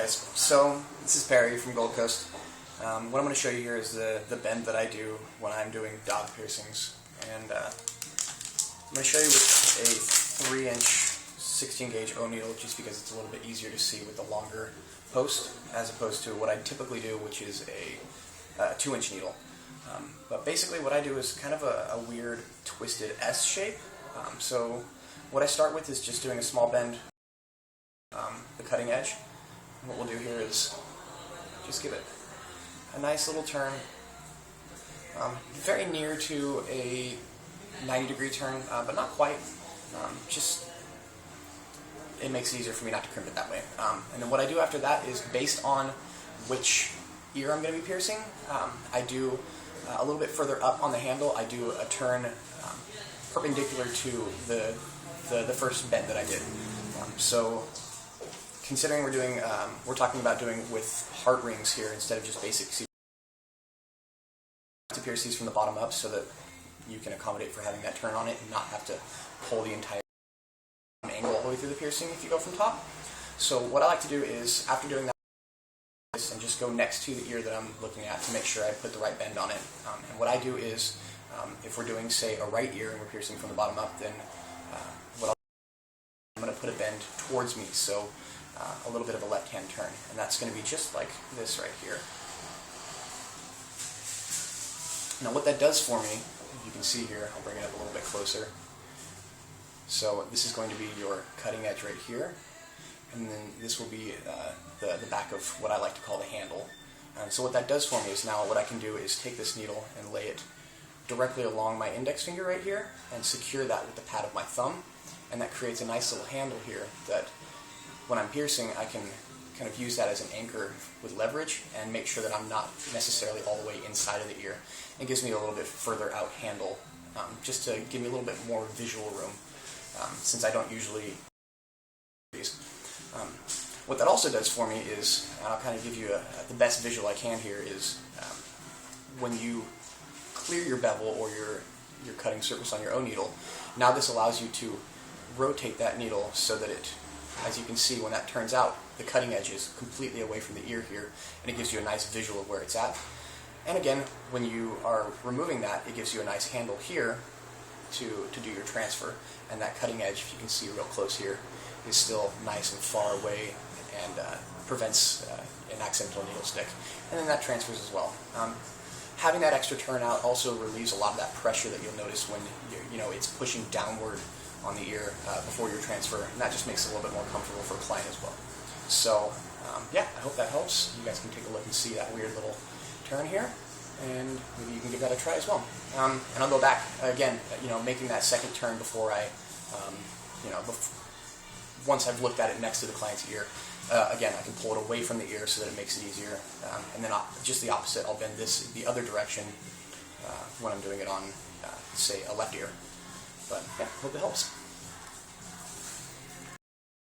guys, so this is Barry from Gold Coast. What I'm going to show you here is the bend that I do when I'm doing dog piercings, and I'm going to show you with a 3-inch 16-gauge O needle just because it's a little bit easier to see with the longer post as opposed to what I typically do, which is a 2-inch needle. But basically what I do is kind of a weird twisted S shape. So what I start with is just doing a small bend, the cutting edge. What we'll do here is just give it a nice little turn, very near to a 90-degree turn, but not quite. Just it makes it easier for me not to crimp it that way. And then what I do after that is, based on which ear I'm going to be piercing, I do a little bit further up on the handle, I do a turn perpendicular to the first bend that I did. So considering we're talking about doing with heart rings here instead of just basic C, to pierce these from the bottom up so that you can accommodate for having that turn on it and not have to pull the entire angle all the way through the piercing if you go from top. So what I like to do is, after doing that, and just go next to the ear that I'm looking at to make sure I put the right bend on it. And what I do is, if we're doing, say, a right ear and we're piercing from the bottom up, then I'm going to put a bend towards me, so a little bit of a left-hand turn, and that's going to be just like this right here. Now what that does for me, you can see here, I'll bring it up a little bit closer. So this is going to be your cutting edge right here, and then this will be the back of what I like to call the handle. And so what that does for me is, now what I can do is take this needle and lay it directly along my index finger right here and secure that with the pad of my thumb, and that creates a nice little handle here that when I'm piercing I can kind of use that as an anchor with leverage and make sure that I'm not necessarily all the way inside of the ear. It gives me a little bit further out handle, just to give me a little bit more visual room, since I don't usually these. What that also does for me is, and I'll kind of give you the best visual I can here, is when you clear your bevel or your cutting surface on your O needle, now this allows you to rotate that needle so that it, as you can see, when that turns out, the cutting edge is completely away from the ear here, and it gives you a nice visual of where it's at. And again, when you are removing that, it gives you a nice handle here to do your transfer, and that cutting edge, if you can see real close here, is still nice and far away and prevents an accidental needle stick. And then that transfers as well. Having that extra turnout also relieves a lot of that pressure that you'll notice when it's pushing downward on the ear before your transfer, and that just makes it a little bit more comfortable for a client as well. So yeah, I hope that helps. You guys can take a look and see that weird little turn here, and maybe you can give that a try as well. And I'll go back again, making that second turn before I, once I've looked at it next to the client's ear. Again, I can pull it away from the ear so that it makes it easier, and then just the opposite, I'll bend this the other direction when I'm doing it on, say, a left ear. But yeah, hope it helps.